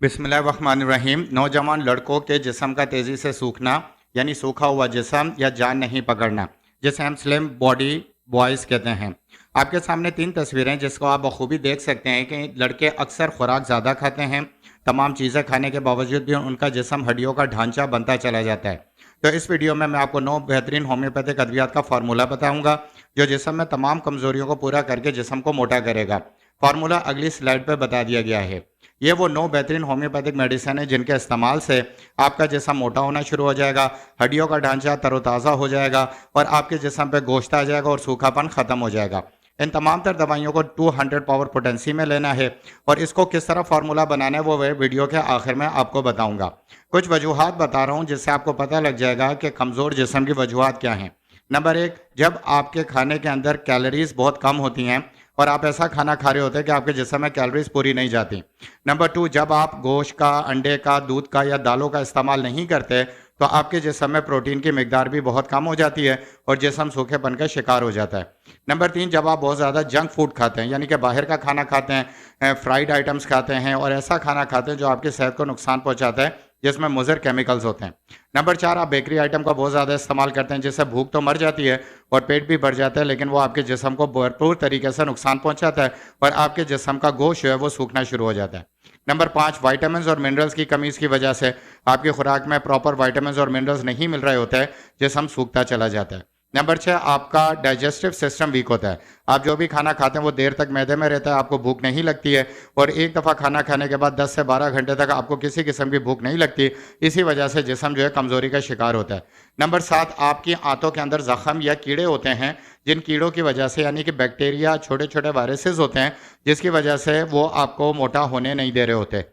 बिस्मिल्लाहिर्रहमानिर्रहीम। नौजवान लड़कों के जिस्म का तेज़ी से सूखना यानी सूखा हुआ जिस्म या जान नहीं पकड़ना, जिसे हम स्लिम बॉडी बॉयज़ कहते हैं। आपके सामने 3 तस्वीरें जिसको आप बखूबी देख सकते हैं कि लड़के अक्सर खुराक ज़्यादा खाते हैं। तमाम चीज़ें खाने के बावजूद भी उनका जिस्म हड्डियों का ढांचा बनता चला जाता है। तो इस वीडियो में मैं आपको 9 बेहतरीन होम्योपैथिक अद्वियात का फार्मूला बताऊंगा जो जिस्म में तमाम कमज़ोरियों को पूरा करके जिस्म को मोटा करेगा। फार्मूला अगली स्लाइड पर बता दिया गया है। ये वो 9 बेहतरीन होम्योपैथिक मेडिसिन है जिनके इस्तेमाल से आपका जिस्म मोटा होना शुरू हो जाएगा, हड्डियों का ढांचा तरोताज़ा हो जाएगा और आपके जिस्म पे गोश्त आ जाएगा और सूखापन ख़त्म हो जाएगा। इन तमाम तर दवाइयों को 200 पावर पोटेंसी में लेना है और इसको किस तरह फार्मूला बनाना है वो वीडियो के आखिर में आपको बताऊंगा। कुछ वजूहात बता रहा हूँ जिससे आपको पता लग जाएगा कि कमज़ोर जिस्म की वजूहात क्या हैं। नंबर 1, जब आपके खाने के अंदर कैलोरीज बहुत कम होती हैं और आप ऐसा खाना खा रहे होते हैं कि आपके जिस्म में कैलोरीज पूरी नहीं जाती। नंबर 2, जब आप गोश्त का, अंडे का, दूध का या दालों का इस्तेमाल नहीं करते तो आपके जिस्म में प्रोटीन की मिकदार भी बहुत कम हो जाती है और जिस्म सूखेपन का शिकार हो जाता है। नंबर 3, जब आप बहुत ज़्यादा जंक फूड खाते हैं यानी कि बाहर का खाना खाते हैं, फ्राइड आइटम्स खाते हैं और ऐसा खाना खाते हैं जो आपकी सेहत को नुकसान पहुंचाता है, जिसमें मुज़र केमिकल्स होते हैं। नंबर 4, आप बेकरी आइटम का बहुत ज़्यादा इस्तेमाल करते हैं जिससे भूख तो मर जाती है और पेट भी भर जाता है, लेकिन वो आपके जिस्म को भरपूर तरीके से नुकसान पहुंचाता है और आपके जिस्म का गोश्त जो है वो सूखना शुरू हो जाता है। नंबर 5, वाइटामिन और मिनरल्स की कमी की वजह से आपकी खुराक में प्रॉपर वाइटामिन और मिनरल्स नहीं मिल रहे होते हैं, जिस्म सूखता चला जाता है। नंबर 6, आपका डाइजेस्टिव सिस्टम वीक होता है। आप जो भी खाना खाते हैं वो देर तक मैदे में रहता है, आपको भूख नहीं लगती है और एक दफ़ा खाना खाने के बाद 10 से 12 घंटे तक आपको किसी किस्म की भूख नहीं लगती। इसी वजह से जिस्म जो है कमज़ोरी का शिकार होता है। नंबर 7, आपकी आंतों के अंदर ज़ख्म या कीड़े होते हैं जिन कीड़ों की वजह से यानी कि बैक्टीरिया, छोटे छोटे वायरसेस होते हैं जिसकी वजह से वो आपको मोटा होने नहीं दे रहे होते।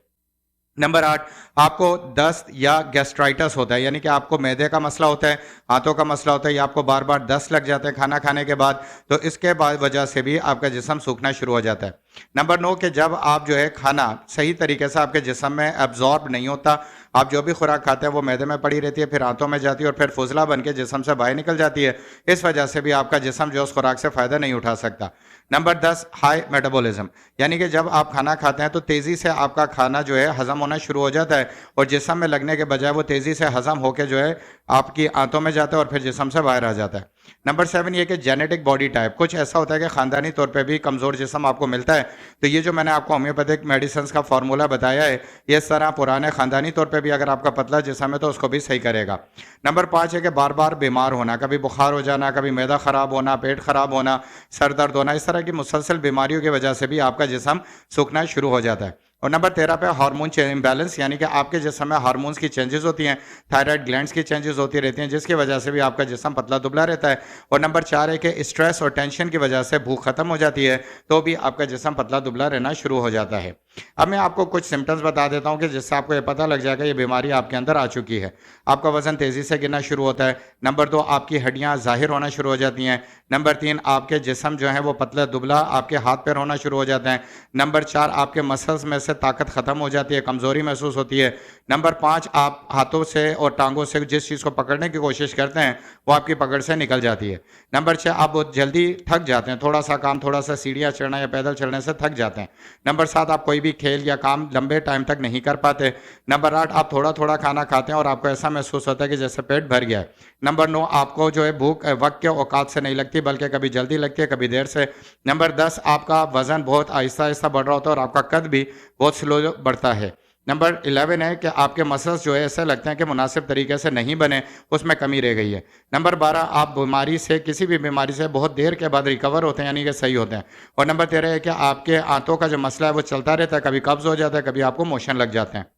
नंबर 8, आपको दस्त या गैस्ट्राइटिस होता है यानी कि आपको मैदे का मसला होता है, हाथों का मसला होता है या आपको बार बार दस्त लग जाता है खाना खाने के बाद, तो इसके बाद वजह से भी आपका जिस्म सूखना शुरू हो जाता है। नंबर 9, कि जब आप जो है खाना सही तरीके से आपके जिस्म में एब्जॉर्ब नहीं होता, आप जो भी खुराक खाते हैं वो मैदे में पड़ी रहती है, फिर हाथों में जाती है और फिर फुजला बन के जिस्म से बाहर निकल जाती है। इस वजह से भी आपका जिस्म जो उस खुराक से फ़ायदा नहीं उठा सकता। नंबर 10, हाई मेटाबॉलिज्म यानी कि जब आप खाना खाते हैं तो तेज़ी से आपका खाना जो है हज़म होना शुरू हो जाता है और जिस्म में लगने के बजाय वो तेज़ी से हज़म होकर जो है आपकी आंतों में जाता है और फिर जिस्म से बाहर आ जाता है। नंबर 7, ये कि जेनेटिक बॉडी टाइप, कुछ ऐसा होता है कि ख़ानदानी तौर पे भी कमज़ोर जिस्म आपको मिलता है। तो ये जो मैंने आपको होम्योपैथिक मेडिसिन का फार्मूला बताया है, ये इस तरह पुराने ख़ानदानी तौर पे भी अगर आपका पतला जिस्म है तो उसको भी सही करेगा। नंबर 5 है कि बार बार बीमार होना, कभी बुखार हो जाना, कभी मैदा ख़राब होना, पेट ख़राब होना, सर दर्द होना, इस तरह की मुसलसल बीमारियों की वजह से भी आपका जिस्म सूखना शुरू हो जाता है। और नंबर 13 पे हार्मोन इम्बैलेंस यानी कि आपके जिस्म में हार्मोन्स की चेंजेस होती हैं, थायराइड ग्लैंड्स की चेंजेस होती रहती हैं जिसकी वजह से भी आपका जिस्म पतला दुबला रहता है। और नंबर 4 है कि स्ट्रेस और टेंशन की वजह से भूख खत्म हो जाती है तो भी आपका जिस्म पतला दुबला रहना शुरू हो जाता है। अब मैं आपको कुछ सिम्टम्स बता देता हूँ कि जिससे आपको ये पता लग जाएगा ये बीमारी आपके अंदर आ चुकी है। आपका वजन तेज़ी से गिरना शुरू होता है। नंबर 2, आपकी हड्डियाँ ज़ाहिर होना शुरू हो जाती हैं। नंबर 3, आपके जिस्म जो है वो पतला दुबला आपके हाथ पैर होना शुरू हो जाते हैं। नंबर 4, आपके मसल्स में से ताकत ख़त्म हो जाती है, कमज़ोरी महसूस होती है। नंबर 5, आप हाथों से और टांगों से जिस चीज़ को पकड़ने की कोशिश करते हैं वो आपकी पकड़ से निकल जाती है। नंबर 6, आप बहुत जल्दी थक जाते हैं, थोड़ा सा काम, थोड़ा सा सीढ़ियाँ चढ़ना या पैदल चलने से थक जाते हैं। नंबर 7, आप कोई भी खेल या काम लंबे टाइम तक नहीं कर पाते। नंबर 8, आप थोड़ा थोड़ा खाना खाते हैं और आपको ऐसा महसूस होता है कि जैसे पेट भर गया है। नंबर 9, आपको जो है भूख वक्त के औकात से नहीं लगती बल्कि कभी जल्दी लगती है, कभी देर से। नंबर 10, आपका वज़न बहुत आहिस्ता आहिस्ता बढ़ रहा होता है और आपका कद भी बहुत स्लो बढ़ता है। नंबर 11 है कि आपके मसल्स जो है ऐसे लगते हैं कि मुनासिब तरीके से नहीं बने, उसमें कमी रह गई है। नंबर 12, आप बीमारी से, किसी भी बीमारी से बहुत देर के बाद रिकवर होते हैं यानी कि सही होते हैं। और नंबर 13 है कि आपके आंतों का जो मसला है वो चलता रहता है, कभी कब्ज़ हो जाता है, कभी आपको मोशन लग जाते हैं।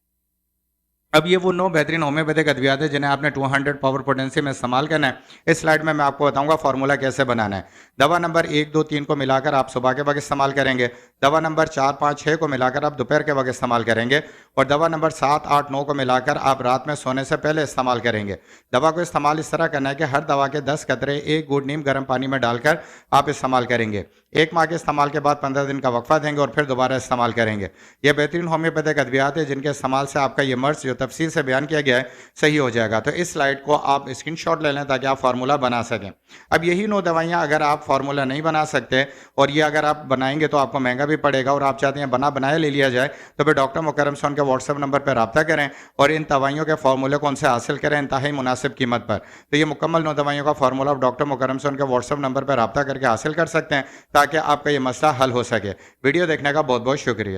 अब ये वो 9 बेहतरीन होम्योपैथिक अद्वियात है जिन्हें आपने 200 पावर पोटेंसी में इस्तेमाल करना है। इस स्लाइड में मैं आपको बताऊंगा फार्मूला कैसे बनाना है। दवा नंबर 1, 2, 3 को मिलाकर आप सुबह के वक्त इस्तेमाल करेंगे। दवा नंबर 4, 5, 6 को मिलाकर आप दोपहर के वक्त इस्तेमाल करेंगे और दवा नंबर 7, 8, 9 को मिलाकर आप रात में सोने से पहले इस्तेमाल करेंगे। दवा को इस्तेमाल इस तरह करना है कि हर दवा के 10 कतरे 1 गुड नीम गर्म पानी में डालकर आप इस्तेमाल करेंगे। 1 माह के इस्तेमाल के बाद 15 दिन का वक्फा देंगे और फिर दोबारा इस्तेमाल करेंगे। यह बेहतरीन होम्योपैथिक अद्वियात है जिनके इस्तेमाल से आपका ये मर्ज जो तफसील से बयान किया गया है सही हो जाएगा। तो इस स्लाइड को आप स्क्रीनशॉट ले लें ताकि आप फार्मूला बना सकें। अब यही 9 दवाइयाँ अगर आप फार्मूला नहीं बना सकते और ये अगर आप बनाएंगे तो आपको महंगा भी पड़ेगा और आप चाहते हैं बना बनाया ले लिया जाए, तो फिर डॉक्टर मुकर्रम सोन के व्हाट्सएप नंबर पर रब्ता करें और इन दवाइयों के फार्मूले को उनसे हासिल करें इंतहाई मुनासिब कीमत पर। तो ये मुकम्मल 9 दवाइयों का फार्मूला आप डॉक्टर मुकर्रम सोन के व्हाट्सएप नंबर पर रब्ता करके हासिल कर सकते हैं ताकि आपका ये मसला हल हो सके। वीडियो देखने का बहुत बहुत शुक्रिया।